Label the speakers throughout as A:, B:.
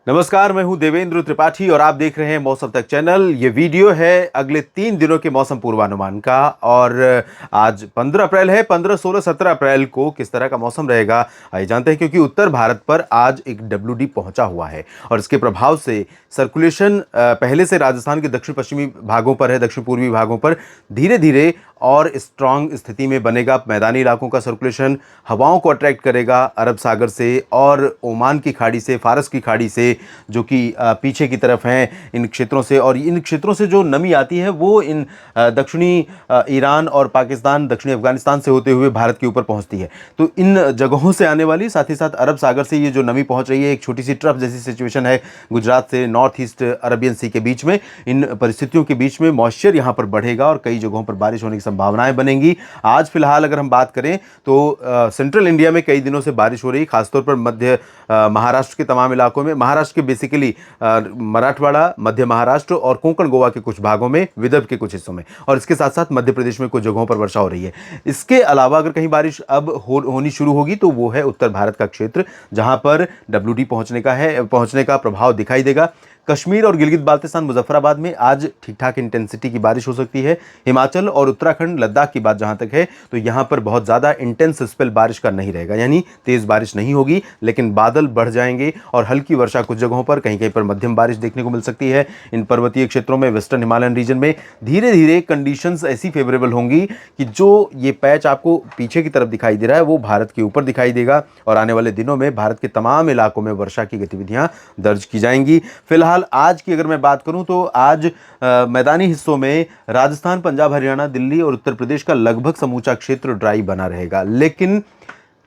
A: नमस्कार, मैं हूं देवेंद्र त्रिपाठी और आप देख रहे हैं मौसम तक चैनल। ये वीडियो है अगले 3 दिनों के मौसम पूर्वानुमान का। और आज 15 अप्रैल है। 15, 16, 17 अप्रैल को किस तरह का मौसम रहेगा आइए जानते हैं। क्योंकि उत्तर भारत पर आज एक WD पहुंचा हुआ है और इसके प्रभाव से सर्कुलेशन पहले से राजस्थान के दक्षिण पश्चिमी भागों पर है, दक्षिण पूर्वी भागों पर धीरे धीरे और स्ट्रांग स्थिति में बनेगा। मैदानी इलाकों का सर्कुलेशन हवाओं को अट्रैक्ट करेगा अरब सागर से और ओमान की खाड़ी से, फारस की खाड़ी से, जो कि पीछे की तरफ हैं इन क्षेत्रों से। और इन क्षेत्रों से जो नमी आती है वो इन दक्षिणी ईरान और पाकिस्तान, दक्षिणी अफगानिस्तान से होते हुए भारत के ऊपर पहुंचती है। तो इन जगहों से आने वाली, साथ ही साथ अरब सागर से ये जो नमी पहुंच रही है, एक छोटी सी ट्रफ जैसी सिचुएशन है गुजरात से नॉर्थ ईस्ट अरबियन सी के बीच में। इन परिस्थितियों के बीच में मॉइस्चर यहाँ पर बढ़ेगा और कई जगहों पर बारिश होने की संभावनाएं बनेंगी। आज फिलहाल अगर हम बात करें तो सेंट्रल इंडिया में कई दिनों से बारिश हो रही है, खासतौर पर मध्य महाराष्ट्र के तमाम इलाकों में, महाराष्ट्र के बेसिकली मराठवाड़ा, मध्य महाराष्ट्र और कोंकण गोवा के कुछ भागों में, विदर्भ के कुछ हिस्सों में, और इसके साथ साथ मध्य प्रदेश में कुछ जगहों पर वर्षा हो रही है। इसके अलावा अगर कहीं बारिश अब होनी शुरू होगी तो वो है उत्तर भारत का क्षेत्र, जहां पर WD पहुंचने का प्रभाव दिखाई देगा। कश्मीर और गिलगित बाल्टिस्तान, मुजफ्फराबाद में आज ठीक ठाक इंटेंसिटी की बारिश हो सकती है। हिमाचल और उत्तराखंड, लद्दाख की बात जहां तक है तो यहां पर बहुत ज़्यादा इंटेंस स्पेल बारिश का नहीं रहेगा, यानी तेज़ बारिश नहीं होगी, लेकिन बादल बढ़ जाएंगे और हल्की वर्षा कुछ जगहों पर, कहीं कहीं पर मध्यम बारिश देखने को मिल सकती है। इन पर्वतीय क्षेत्रों में, वेस्टर्न हिमालयन रीजन में धीरे धीरे कंडीशंस ऐसी फेवरेबल होंगी कि जो ये पैच आपको पीछे की तरफ दिखाई दे रहा है वो भारत के ऊपर दिखाई देगा और आने वाले दिनों में भारत के तमाम इलाकों में वर्षा की गतिविधियां दर्ज की जाएंगी। फिलहाल आज की अगर मैं बात करूं तो आज मैदानी हिस्सों में राजस्थान, पंजाब, हरियाणा, दिल्ली और उत्तर प्रदेश का लगभग समूचा क्षेत्र ड्राई बना रहेगा। लेकिन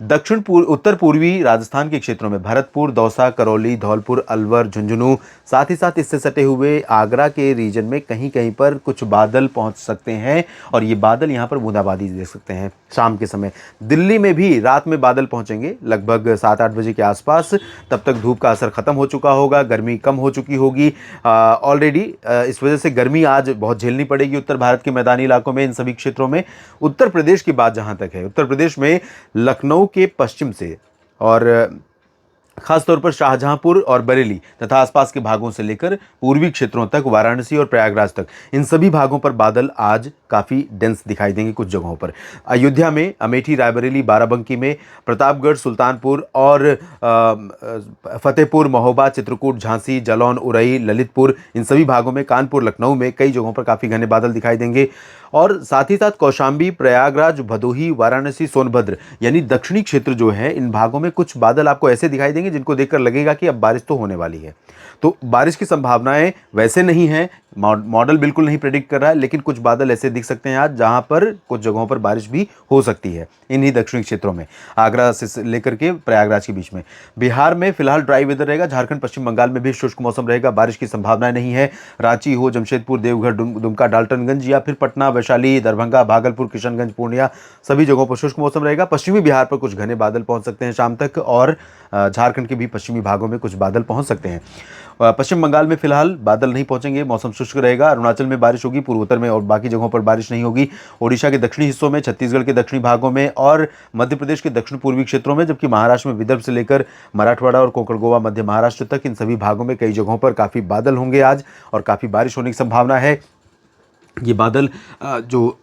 A: उत्तर पूर्वी राजस्थान के क्षेत्रों में भरतपुर, दौसा, करौली, धौलपुर, अलवर, झुंझुनू, साथ ही साथ इससे सटे हुए आगरा के रीजन में कहीं कहीं पर कुछ बादल पहुंच सकते हैं और ये बादल यहां पर बूंदाबांदी देख सकते हैं शाम के समय। दिल्ली में भी रात में बादल पहुंचेंगे लगभग 7-8 बजे के आसपास। तब तक धूप का असर खत्म हो चुका होगा, गर्मी कम हो चुकी होगी ऑलरेडी। इस वजह से गर्मी आज बहुत झेलनी पड़ेगी उत्तर भारत के मैदानी इलाकों में, इन सभी क्षेत्रों में। उत्तर प्रदेश की बात जहां तक है, उत्तर प्रदेश में लखनऊ के पश्चिम से और खासतौर पर शाहजहांपुर और बरेली तथा आसपास के भागों से लेकर पूर्वी क्षेत्रों तक, वाराणसी और प्रयागराज तक, इन सभी भागों पर बादल आज काफ़ी डेंस दिखाई देंगे कुछ जगहों पर। अयोध्या में, अमेठी, रायबरेली, बाराबंकी में, प्रतापगढ़, सुल्तानपुर और फतेहपुर, महोबा, चित्रकूट, झांसी, जालौन, उरई, ललितपुर, इन सभी भागों में, कानपुर, लखनऊ में कई जगहों पर काफ़ी घने बादल दिखाई देंगे। और साथ ही साथ कौशाम्बी, प्रयागराज, भदोही, वाराणसी, सोनभद्र यानी दक्षिणी क्षेत्र जो है, इन भागों में कुछ बादल आपको ऐसे दिखाई देंगे जिनको देखकर लगेगा कि अब बारिश तो होने वाली है। तो बारिश की संभावनाएं वैसे नहीं है, मॉडल बिल्कुल नहीं प्रेडिक्ट कर रहा है, लेकिन कुछ बादल ऐसे दिख सकते हैं आज जहां पर कुछ जगहों पर बारिश भी हो सकती है इन्हीं दक्षिणी क्षेत्रों में, आगरा से लेकर के प्रयागराज के बीच में। बिहार में फिलहाल ड्राई वेदर रहेगा। झारखंड, पश्चिम बंगाल में भी शुष्क मौसम रहेगा, बारिश की संभावनाएं नहीं है। रांची हो, जमशेदपुर, देवघर, दुमका, डाल्टनगंज या फिर पटना, वैशाली, दरभंगा, भागलपुर, किशनगंज, पूर्णिया, सभी जगहों पर शुष्क मौसम रहेगा। पश्चिमी बिहार पर कुछ घने बादल पहुंच सकते हैं शाम तक और झारखंड के भी पश्चिमी भागों में कुछ बादल पहुंच सकते हैं। पश्चिम बंगाल में फिलहाल बादल नहीं पहुंचेंगे, मौसम शुष्क रहेगा। अरुणाचल में बारिश होगी, पूर्वोत्तर में और बाकी जगहों पर बारिश नहीं होगी। ओडिशा के दक्षिणी हिस्सों में, छत्तीसगढ़ के दक्षिणी भागों में और मध्य प्रदेश के दक्षिण पूर्वी क्षेत्रों में, जबकि महाराष्ट्र में विदर्भ से लेकर मराठवाड़ा और कोंकण गोवा, मध्य महाराष्ट्र तक, इन सभी भागों में कई जगहों पर काफ़ी बादल होंगे आज और काफ़ी बारिश होने की संभावना है। ये बादल जो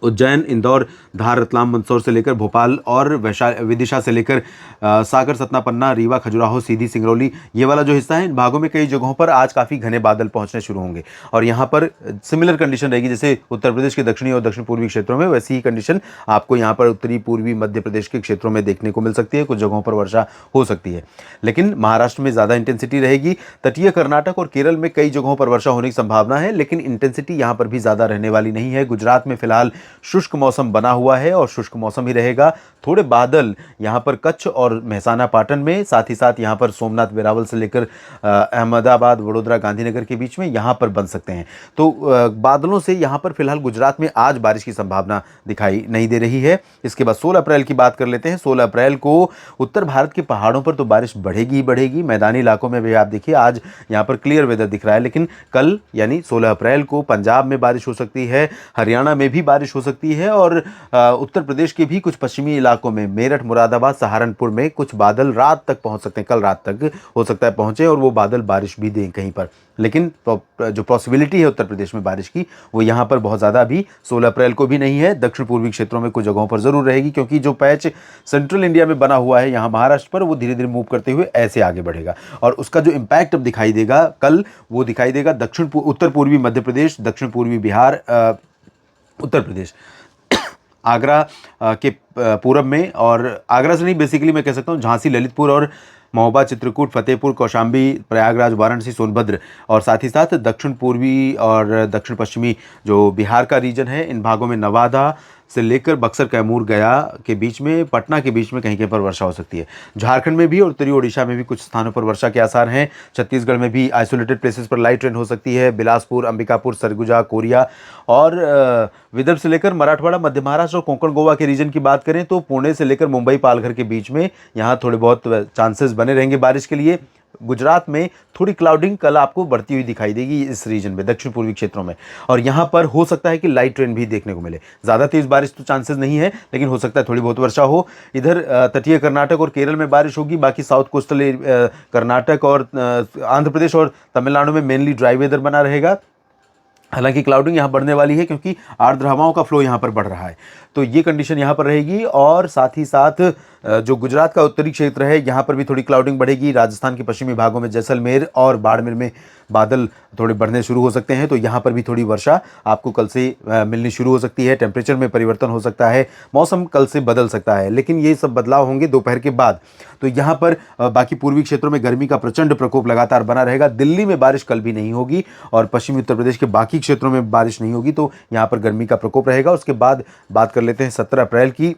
A: उज्जैन, इंदौर, धार, रतलाम, मंदसौर से लेकर भोपाल और विदिशा से लेकर सागर, सतना, पन्ना, रीवा, खजुराहो, सीधी, सिंगरौली, ये वाला जो हिस्सा है, इन भागों में कई जगहों पर आज काफ़ी घने बादल पहुंचने शुरू होंगे और यहाँ पर सिमिलर कंडीशन रहेगी जैसे उत्तर प्रदेश के दक्षिणी और दक्षिण पूर्वी क्षेत्रों में। वैसी ही कंडीशन आपको यहाँ पर उत्तरी पूर्वी मध्य प्रदेश के क्षेत्रों में देखने को मिल सकती है। कुछ जगहों पर वर्षा हो सकती है, लेकिन महाराष्ट्र में ज़्यादा इंटेंसिटी रहेगी। तटीय कर्नाटक और केरल में कई जगहों पर वर्षा होने की संभावना है, लेकिन इंटेंसिटी यहाँ पर भी ज़्यादा रहने वाली नहीं है। गुजरात में फिलहाल शुष्क मौसम बना हुआ है और शुष्क मौसम ही रहेगा। थोड़े बादल यहां पर कच्छ और मेहसाना पाटन में, साथ ही साथ यहां पर सोमनाथ, वेरावल से लेकर अहमदाबाद, वडोदरा, गांधीनगर के बीच में यहां पर बन सकते हैं। तो बादलों से यहां पर फिलहाल गुजरात में आज बारिश की संभावना दिखाई नहीं दे रही है। इसके बाद 16 अप्रैल की बात कर लेते हैं। 16 अप्रैल को उत्तर भारत के पहाड़ों पर तो बारिश बढ़ेगी ही बढ़ेगी। मैदानी इलाकों में भी आप देखिए आज यहां पर क्लियर वेदर दिख रहा है, लेकिन कल यानी 16 अप्रैल को पंजाब में बारिश हो सकती है, हरियाणा में भी बारिश हो सकती है और उत्तर प्रदेश के भी कुछ पश्चिमी इलाकों में मेरठ, मुरादाबाद, सहारनपुर में कुछ बादल रात तक पहुंच सकते हैं, कल रात तक हो सकता है पहुंचे और वो बादल बारिश भी दें कहीं पर। लेकिन जो पॉसिबिलिटी है उत्तर प्रदेश में बारिश की वो यहाँ पर बहुत ज़्यादा अभी 16 अप्रैल को भी नहीं है। दक्षिण पूर्वी क्षेत्रों में कुछ जगहों पर ज़रूर रहेगी, क्योंकि जो पैच सेंट्रल इंडिया में बना हुआ है यहाँ महाराष्ट्र पर, वो धीरे धीरे मूव करते हुए ऐसे आगे बढ़ेगा और उसका जो इम्पैक्ट अब दिखाई देगा कल, वो दिखाई देगा उत्तर पूर्वी मध्य प्रदेश, दक्षिण पूर्वी बिहार, उत्तर प्रदेश, आगरा के पूरब में, और आगरा से नहीं, बेसिकली मैं कह सकता हूँ झांसी, ललितपुर और महोबा, चित्रकूट, फतेहपुर, कौशाम्बी, प्रयागराज, वाराणसी, सोनभद्र और साथ ही साथ दक्षिण पूर्वी और दक्षिण पश्चिमी जो बिहार का रीजन है, इन भागों में नवादा से लेकर बक्सर, कैमूर, गया के बीच में, पटना के बीच में कहीं कहीं पर वर्षा हो सकती है। झारखंड में भी और उत्तरी ओडिशा में भी कुछ स्थानों पर वर्षा के आसार हैं। छत्तीसगढ़ में भी आइसोलेटेड प्लेसेस पर लाइट रेन हो सकती है। बिलासपुर, अंबिकापुर, सरगुजा, कोरिया और विदर्भ से लेकर मराठवाड़ा, मध्य महाराष्ट्र और कोंकण गोवा के रीजन की बात करें तो पुणे से लेकर मुंबई, पालघर के बीच में यहाँ थोड़े बहुत चांसेस बने रहेंगे बारिश के लिए। गुजरात में थोड़ी क्लाउडिंग कल आपको बढ़ती हुई दिखाई देगी इस रीजन में, दक्षिण पूर्वी क्षेत्रों में, और यहाँ पर हो सकता है कि लाइट रेन भी देखने को मिले। ज़्यादा तेज़ बारिश तो चांसेस नहीं है, लेकिन हो सकता है थोड़ी बहुत वर्षा हो। इधर तटीय कर्नाटक और केरल में बारिश होगी। बाकी साउथ कोस्टल कर्नाटक और आंध्र प्रदेश और तमिलनाडु में मेनली ड्राई वेदर बना रहेगा। हालांकि क्लाउडिंग यहाँ बढ़ने वाली है क्योंकि आर्द्र हवाओं का फ्लो यहाँ पर बढ़ रहा है, तो ये कंडीशन यहाँ पर रहेगी। और साथ ही साथ जो गुजरात का उत्तरी क्षेत्र है यहाँ पर भी थोड़ी क्लाउडिंग बढ़ेगी। राजस्थान के पश्चिमी भागों में जैसलमेर और बाड़मेर में बादल थोड़े बढ़ने शुरू हो सकते हैं, तो यहाँ पर भी थोड़ी वर्षा आपको कल से मिलनी शुरू हो सकती है। टेम्परेचर में परिवर्तन हो सकता है, मौसम कल से बदल सकता है, लेकिन ये सब बदलाव होंगे दोपहर के बाद। तो यहाँ पर बाकी पूर्वी क्षेत्रों में गर्मी का प्रचंड प्रकोप लगातार बना रहेगा। दिल्ली में बारिश कल भी नहीं होगी और पश्चिमी उत्तर प्रदेश के बाकी क्षेत्रों में बारिश नहीं होगी, तो यहाँ पर गर्मी का प्रकोप रहेगा। उसके बाद बात कर लेते हैं 17 अप्रैल की।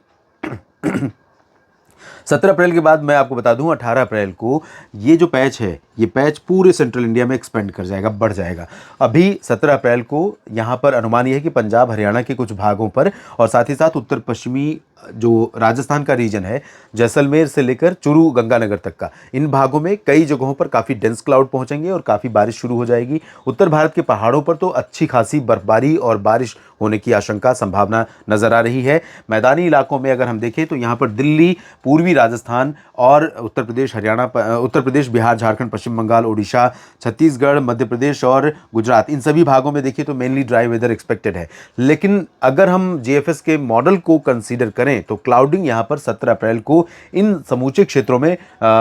A: 17 अप्रैल के बाद मैं आपको बता दूं 18 अप्रैल को ये जो पैच है, ये पैच पूरे सेंट्रल इंडिया में एक्सपेंड कर जाएगा, बढ़ जाएगा। अभी 17 अप्रैल को यहाँ पर अनुमान ये है कि पंजाब, हरियाणा के कुछ भागों पर और साथ ही साथ उत्तर पश्चिमी जो राजस्थान का रीजन है, जैसलमेर से लेकर चुरू, गंगानगर तक का, इन भागों में कई जगहों पर काफ़ी डेंस क्लाउड पहुंचेंगे और काफ़ी बारिश शुरू हो जाएगी। उत्तर भारत के पहाड़ों पर तो अच्छी खासी बर्फबारी और बारिश होने की आशंका, संभावना नजर आ रही है। मैदानी इलाकों में अगर हम देखें तो यहाँ पर दिल्ली, पूर्वी राजस्थान और उत्तर प्रदेश, हरियाणा, उत्तर प्रदेश, बिहार, झारखंड, पश्चिम बंगाल, ओडिशा, छत्तीसगढ़, मध्य प्रदेश और गुजरात, इन सभी भागों में देखिए तो मेनली ड्राई वेदर एक्सपेक्टेड है। लेकिन अगर हम जेएफएस के मॉडल को कंसीडर करें तो क्लाउडिंग यहाँ पर 17 अप्रैल को इन समूचे क्षेत्रों में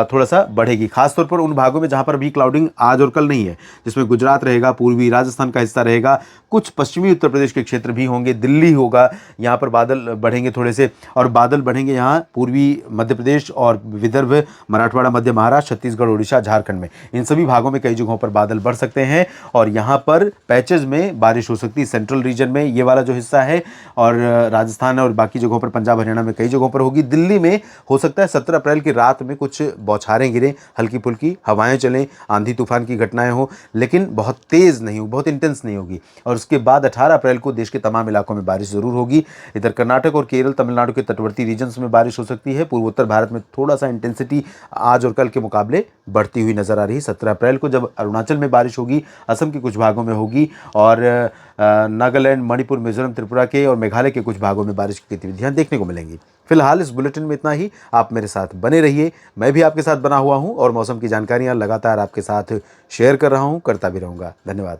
A: थोड़ा सा बढ़ेगी, खासतौर पर उन भागों में जहाँ पर भी क्लाउडिंग आज और कल नहीं है, जिसमें गुजरात रहेगा, पूर्वी राजस्थान का हिस्सा रहेगा, कुछ पश्चिमी उत्तर प्रदेश के क्षेत्र भी होंगे, दिल्ली होगा, यहाँ पर बादल बढ़ेंगे थोड़े से, और बादल बढ़ेंगे यहाँ पूर्वी मध्य प्रदेश और विदर्भ, मराठवाड़ा, मध्य महाराष्ट्र, छत्तीसगढ़, उड़ीसा, झारखंड में, इन सभी भागों में कई जगहों पर बादल बढ़ सकते हैं और यहाँ पर पैचेज में बारिश हो सकती है। सेंट्रल रीजन में ये वाला जो हिस्सा है और राजस्थान और बाकी जगहों पर, पंजाब, हरियाणा में कई जगहों पर होगी। दिल्ली में हो सकता है 17 अप्रैल की रात में कुछ बौछारें गिरें, हल्की फुल्की हवाएं चलें, आंधी तूफान की घटनाएं हो, लेकिन बहुत तेज़ नहीं होगी, बहुत इंटेंस नहीं होगी। और उसके बाद 18 अप्रैल को देश के तमाम इलाकों में बारिश ज़रूर होगी। इधर कर्नाटक और केरल, तमिलनाडु के तटवर्ती रीजन्स में बारिश हो सकती है। पूर्वोत्तर भारत में थोड़ा सा इंटेंसिटी आज और कल के मुकाबले बढ़ती हुई नजर आ रही है। 17 अप्रैल को जब अरुणाचल में बारिश होगी, असम के कुछ भागों में होगी और नागालैंड, मणिपुर, मिजोरम, त्रिपुरा के और मेघालय के कुछ भागों में बारिश की गतिविधियां देखने को मिलेंगी। फिलहाल इस बुलेटिन में इतना ही। आप मेरे साथ बने रहिए, मैं भी आपके साथ बना हुआ हूं और मौसम की जानकारियां लगातार आपके साथ शेयर कर रहा हूं, करता भी रहूंगा। धन्यवाद।